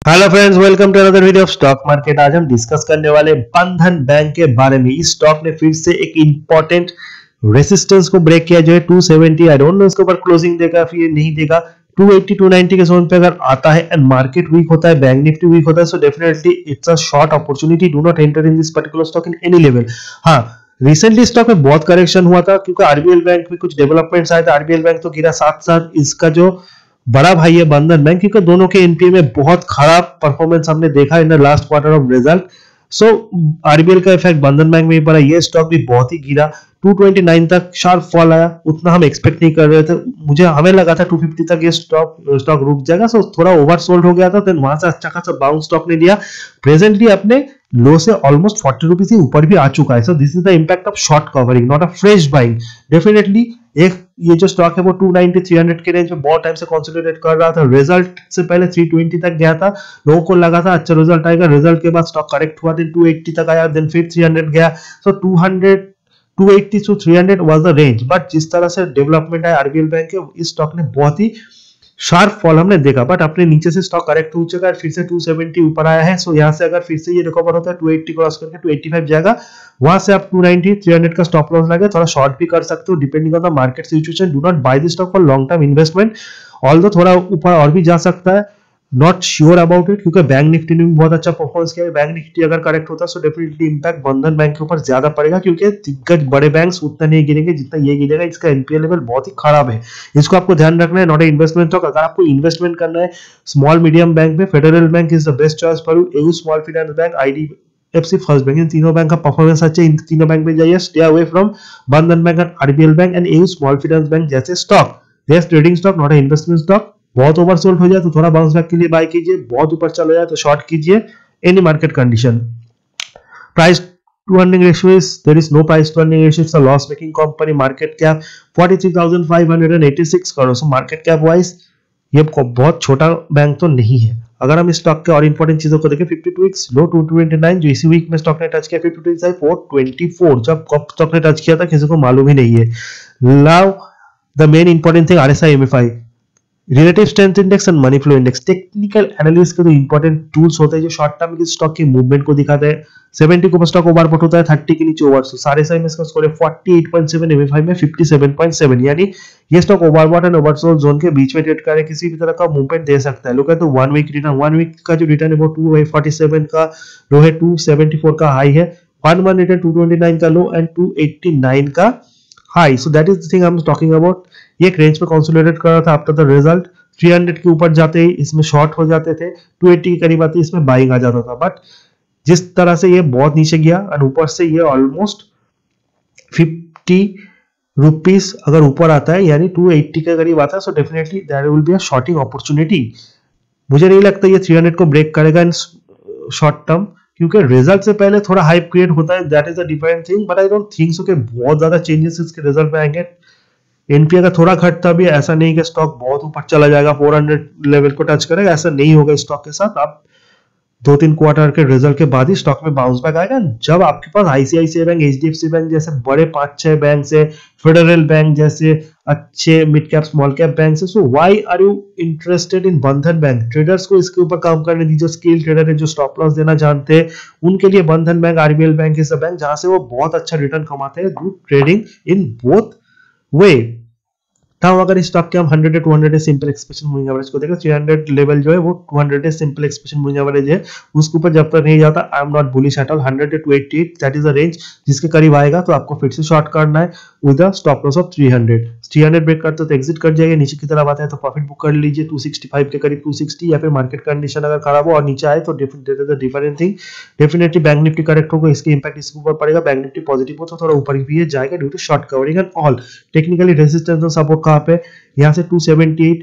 Hello friends, welcome to another video of stock market. आज हम discuss करने वाले बंधन बैंक के बारे में। इस स्टॉक ने फिर से एक इंपॉर्टेंट रेसिस्टेंस को ब्रेक किया जो है 270। आई डोंट नो इसके ऊपर क्लोजिंग देगा फिर नहीं देगा। 280 290 के जोन पे अगर आता है एंड मार्केट वीक होता है, बैंक निफ्टी वीक होता है, so definitely it's a short opportunity. Do not enter in this particular stock in any level. हाँ, रिसेंटली स्टॉक में बहुत करेक्शन हुआ था क्योंकि आरबीएल बैंक में कुछ डेवलपमेंट्स आए थे। आरबीएल बैंक तो गिरा, साथ साथ इसका जो बड़ा भाई है बंधन बैंक, क्योंकि दोनों के एनपीए में बहुत खराब परफॉर्मेंस हमने देखा in the last quarter of result. So RBL का इफेक्ट बंधन बैंक में भी पड़ा। ये स्टॉक भी बहुत ही गिरा, 229 तक शार्प फॉल आया। उतना हम एक्सपेक्ट नहीं कर रहे थे, हमें लगा था 250 तक ये स्टॉक रुक जाएगा। सो थोड़ा ओवरसोल्ड हो गया था, देन वहां से अच्छा खासा बाउंस स्टॉक ने लिया। प्रेजेंटली अपने लो से ऑलमोस्ट 40 रुपीज से ऊपर भी आ चुका है। So this is the impact of short covering, not a fresh buying. Definitely एक ये जो स्टॉक है वो 290 300 के रेंज में बहुत टाइम से कंसोलिडेट कर रहा था। रिजल्ट से पहले 320 तक गया था, लोगों को लगा था अच्छा रिजल्ट आएगा। रिजल्ट के बाद स्टॉक करेक्ट हुआ, देन 280 तक आया, देन फिर 300 गया। सो 280 to 300 was the range. But जिस तरह से डेवलपमेंट है आरबीएल बैंक के, इस स्टॉक ने बहुत ही शार्प फॉल हमने देखा। बट अपने नीचे से स्टॉक करेक्ट हो चुका है, फिर से 270 ऊपर आया है। सो यहाँ से अगर फिर से ये रिकवर होता है 280 क्रॉस करके 285 जाएगा, वहां से आप 290 300 का स्टॉप लॉस लगे, थोड़ा शॉर्ट भी कर सकते हो depending on the market situation. Do not buy this stock for long term investment. Although थोड़ा ऊपर और भी जा सकता है, नॉट श्योर अबाउट इट, क्योंकि बैंक निफ्टी ने भी बहुत अच्छा परफॉर्मेंस किया है। बैंक निफ्टी अगर करेक्ट होता है सो डेफिनेटली इंपैक्ट बंधन बैंक के ऊपर ज्यादा पड़ेगा, क्योंकि दिग्गज बड़े बैंक्स उतना नहीं गिरेंगे जितना ये गिरेगा। इसका एनपीए लेवल बहुत ही खराब है, इसको आपको ध्यान रखना है। Not a investment stock. अगर आपको इन्वेस्टमेंट करना है स्मॉल मीडियम बैंक में, Federal Bank is the best choice for you. AU Small finance Bank, IDFC First Bank, इन तीनों बैंक का परफॉर्मेंस अच्छा है। इन तीनों बैंक में जाइए, stay away from Bandhan Bank and RBL Bank and AU Small finance Bank जैसे stock. Yes, trading stock, not a investment stock. बहुत ओवरसोल्ड हो जाए तो थोड़ा बाउंस बैक के लिए बाय कीजिए, बहुत ऊपर चला जाए तो शॉर्ट कीजिए। Any market condition. Price to earning ratio is, there is no price to earning ratio. It's a loss making company. Market cap 43,586 crore. So market cap wise ये बहुत छोटा बैंक तो नहीं है। अगर हम इस स्टॉक के और इंपॉर्टेंट चीजों को देखें, 52 वीक्स लो 229, जो इसी वीक में स्टॉक ने टच किया। 52 वीक्स हाई 424, जब कब स्टॉक ने टच किया था किसी को मालूम ही नहीं है। Now the main important thing, RSI MFI, relative strength index and money flow index. Technical analysis के तो इंपॉर्टेंट टूल्स होते हैं जो शॉर्ट टर्म की स्टॉक की मूवमेंट को दिखाते हैं। 70 को स्टॉक ओवरबॉट होता है, 30 के नीचे ओवर। सारे साइड में इसका स्कोर है 48.7, एमएफआई में 57.7, यानी ये stock overbought and oversold zone के बीच में ट्रेड करे, किसी भी तरह का मूवमेंट दे सकता है। Look at the 1 week return. 1 week का जो रिटर्न है वो 247 का लो है, 274 का हाई है। 1 मंथ रिटर्न 229 का लो एंड 289 का high. So that is the thing I am talking about. ये एक रेंज पे कंसोलिडेट कर रहा था आफ्टर द रिजल्ट। 300 के ऊपर जाते ही इसमें शॉर्ट हो जाते थे, 280 के करीब आते इसमें बाइंग आ जाता था। बट जिस तरह से ये बहुत नीचे गया और ऊपर से ये ऑलमोस्ट 50 रुपीस अगर ऊपर आता है, यानी 280 के करीब आता है, so definitely there will be a shorting opportunity. मुझे नहीं लगता ये 300 को ब्रेक करेगा इन शॉर्ट टर्म, क्योंकि रिजल्ट से पहले थोड़ा हाइप क्रिएट होता है, that is a different thing. But I don't think so कि बहुत ज्यादा चेंजेस इसके रिजल्ट में आएंगे। एनपीए का थोड़ा घटता भी, ऐसा नहीं कि स्टॉक बहुत ऊपर चला जाएगा 400 लेवल को टच करेगा, ऐसा नहीं होगा स्टॉक के साथ। आप 2-3 क्वार्टर के रिजल्ट के बाद ही स्टॉक में बाउंस बैक आएगा, जब आपके पास आईसीआईसीआई बैंक, एचडीएफसी बैंक जैसे बड़े 5-6 बैंक है, फेडरल बैंक जैसे अच्छे mid cap small cap bank है। So why are you interested in Bandhan Bank? Traders को इसके ऊपर काम करने दीजिए, स्किल ट्रेडर है जो स्टॉप लॉस देना जानते हैं, उनके लिए बंधन bank, RBL bank is a bank जहां से वो बहुत अच्छा रिटर्न कमाते हैं, good trading in both way. Now अगर इस स्टॉक के हम 100 200 day simple expression moving average को देखें, 300 लेवल जो है वो 200 day simple expression moving average है, उसके ऊपर जब तक नहीं जाता I am not bullish at all. 100 to 288 that is the range, जिसके करीब आएगा तो आपको फिर से शॉर्ट करना है with a stop loss of 300। 300 break करते तो एग्जिट कर जाइए, नीचे की तरफ आता है तो प्रॉफिट बुक कर लीजिए 265 के करीब, 260, या फिर मार्केट कंडीशन अगर खराब हो और नीचे आए तो different thing. Definitely bank Nifty correct होगा, इसके इंपैक्ट इसके ऊपर पड़ेगा। बैंक निफ्टी पॉजिटिव हो तो थोड़ा ऊपर भी जाएगा due to short covering and all. Technically resistance और सपोर्ट कहां पे, यहाँ से 278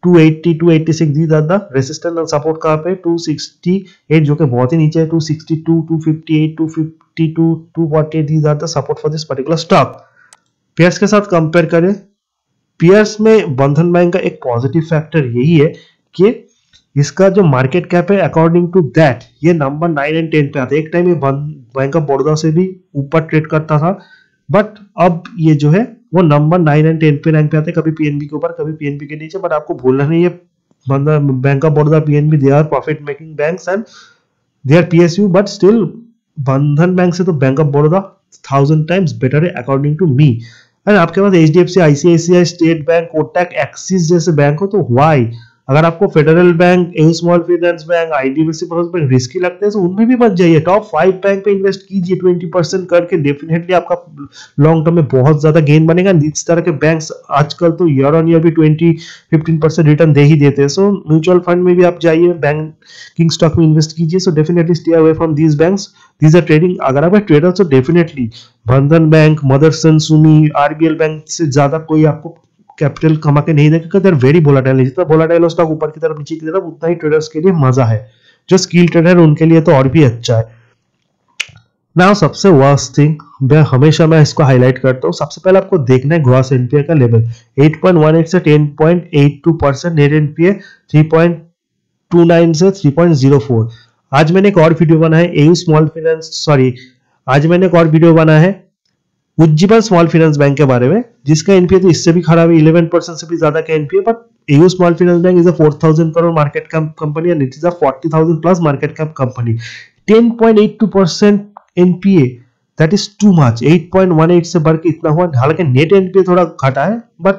280 286 दीज आर द रेजिस्टेंस और सपोर्ट कहां पे, 268 जो कि बहुत ही नीचे है, 262 258 252 248 these are the support for this particular stock. Peers के साथ कंपेयर करें, पेयर्स में बंधन बैंक का एक पॉजिटिव फैक्टर यही है कि इसका जो मार्केट कैप है अकॉर्डिंग टू दैट ये नंबर 9 एंड 10 पे आता है। एक टाइम ये बैंक ऑफ बड़ौदा से भी ऊपर ट्रेड करता था, बट अब ये जो है वो नंबर 9 एंड 10 पे रैंक पे आते हैं, कभी पीएनबी के ऊपर कभी पीएनबी के नीचे। बट आपको भूलना नहीं है Bank of Baroda, PNB, they are profit making banks and they are PSU, but still Bandhan Bank से तो Bank of Baroda 1000 times better है अकॉर्डिंग टू मी। एंड आपके पास HDFC, ICICI, State Bank, Kotak, Axis जैसे बैंक हो तो व्हाई? अगर आपको Federal Bank, a small finance bank, IDBC bank risky लगते हैं तो उनमें भी मत जाइए। टॉप 5 बैंक पे इन्वेस्ट कीजिए 20% करके, डेफिनेटली आपका लॉन्ग टर्म में बहुत ज्यादा गेन बनेगा। इस तरह के बैंक्स आजकल तो ईयर ऑन ईयर भी 20-15% रिटर्न दे ही देते हैं। सो म्यूचुअल फंड में भी आप जाइए, बैंकिंग स्टॉक में इन्वेस्ट कीजिए। So definitely stay away from these banks, these are trading. अगर आप ट्रेडर तो definitely Bandhan bank, Motherson Sumi, RBL bank से ज्यादा कोई आपको कैपिटल कमा के नहीं देगा, दे आर वेरी वोलेटाइल। जितना वोलेटाइल स्टॉक ऊपर की तरफ नीचे की तरफ, उतना ही ट्रेडर्स के लिए मजा है। जो स्किल ट्रेडर उनके लिए तो और भी अच्छा है। नाउ सबसे वर्स्ट थिंग हमेशा मैं इसको हाईलाइट करता हूँ, सबसे पहले आपको देखना है ग्रॉस एनपीए का लेवल 8.18 से 10.82%, नेट एनपीए 3.29 से 3.04। आज मैंने एक और वीडियो बना है एयू स्मॉल फाइनेंस, सॉरी आज मैंने एक और वीडियो बना है उज्जीवन स्मॉल फाइनेंस बैंक के बारे में, जिसका एनपीए तो इससे भी खराब है, 11% से भी ज्यादा का NPA. But AU Small finance bank is a 4000 crore market cap company and it is a 40,000 plus market cap company. 10.82% NPA, that is too much. 8.18 से बढ़ के इतना हुआ। हालांकि नेट एनपीए थोड़ा घटा है, बट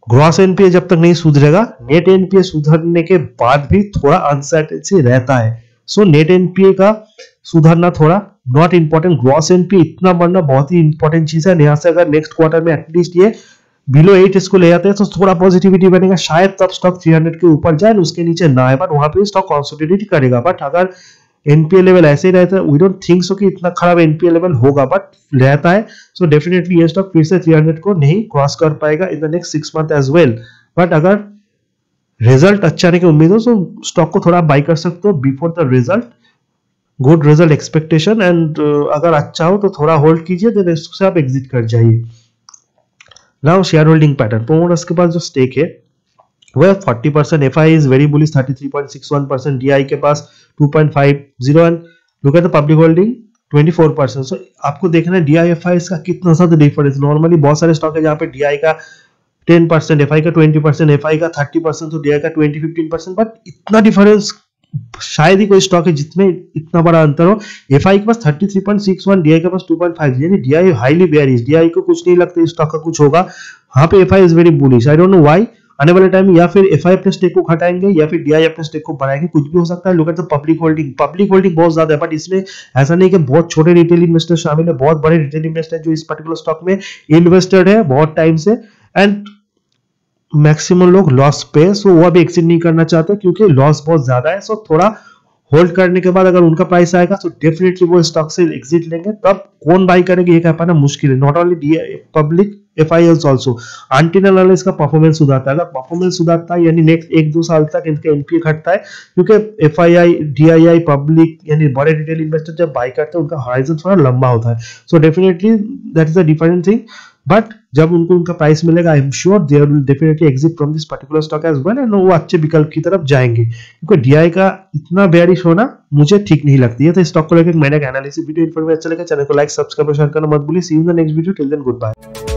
ग्रॉस एनपीए जब तक नहीं सुधरेगा, नेट एनपीए सुधरने के बाद भी थोड़ा अनसर्टेनिटी रहता है। सो नेट एनपीए का सुधरना थोड़ा नॉट इंपॉर्टेंट, ग्रॉस एनपीए इतना बढ़ना बहुत ही इंपॉर्टेंट चीज है। यहाँ से अगर नेक्स्ट क्वार्टर में एटलीस्ट ये बिलो 8 इसको ले जाते हैं तो थोड़ा पॉजिटिविटी बनेगा, शायद तब स्टॉक 300 के ऊपर जाए, उसके नीचे ना आए, बट वहां पे स्टॉक कंसोलिडेट करेगा। बट अगर एनपीए लेवल ऐसे ही रहता है, वी डोंट थिंक सो कि इतना खराब एनपीए लेवल होगा, बट रहता है। सो डेफिनेटली ये स्टॉक फिर से 300 को नहीं क्रॉस कर पाएगा in the next 6 month as well. But अगर रिजल्ट अच्छा आने की उम्मीद हो तो स्टॉक को थोड़ा बाई कर सकते हो before the result, good result expectation, and अगर अच्छा हो तो थोड़ा होल्ड कीजिए, देन इससे आप एग्जिट कर जाइए। Now share holding pattern, promoters के पास जो स्टेक है वो है 40%, FI is very bullish 33.61%, DI के पास 2.50 and look at the public holding 24%। सो आपको देखना है डीआई एफआई का कितना ज्यादा डिफरेंस। नॉर्मली बहुत सारे स्टॉक है जहां पे डीआई का 10%, एफआई का 20%, एफआई का 30%, तो डीआई का 20-15%, बट इतना डिफरेंस शायद ही कोई स्टॉक है जिसमें इतना बड़ा अंतर हो। एफआई के पास 33.61, डीआई के पास 2.5, यानी डीआई हाईली बेयरिश, डीआई को कुछ नहीं लगता इस स्टॉक का कुछ होगा। वहां पे FI is very bullish, I don't know why. आने वाले टाइम या फिर एफआई अपने स्टेक को घटाएंगे या फिर डीआई अपने स्टेक को बढ़ाएंगे, कुछ भी हो सकता है। Look at the public holding, public holding बहुत ज्यादा है, बट इसमें ऐसा नहीं कि बहुत छोटे रिटेल इन्वेस्टर शामिल है, बहुत बड़े रिटेल इन्वेस्टर जो इस पर्टिकुलर स्टॉक में इन्वेस्टेड है बहुत टाइम से, एंड मैक्सिमम लोग लॉस पे, सो वो अभी एक्सिट नहीं करना चाहते क्योंकि लॉस बहुत ज्यादा है। सो थोड़ा होल्ड करने के बाद अगर उनका प्राइस आएगा तो डेफिनेटली वो स्टॉक से एग्जिट लेंगे। तब कौन बाई करेगा ये कह पाना मुश्किल है। Not only public, FIIs also, until unless इसका परफॉर्मेंस सुधारता है। अगर परफॉर्मेंस सुधारता है यानी नेक्स्ट 1-2 साल तक इनका एनपीए घटता है, क्योंकि एफआईआई, डीआईआई, पब्लिक यानी बड़े रिटेल इन्वेस्टर जब बाई करते हैं उनका हॉराइजन थोड़ा लंबा होता है। So definitely that is a different thing, but जब उनको उनका प्राइस मिलेगा I am sure they will definitely exit from this particular stock as well, and वो अच्छे विकल्प की तरफ जाएंगे। क्योंकि डीआई का इतना बेयरिश होना मुझे ठीक नहीं लगती है। तो स्टॉक को लेकर मैंने एक एनालिसिस वीडियो, इन्फॉर्मेशन अच्छा लगा चैनल को लाइक, सब्सक्राइब और शेयर करना मत भूलिए। See you in the next video, till then good bye.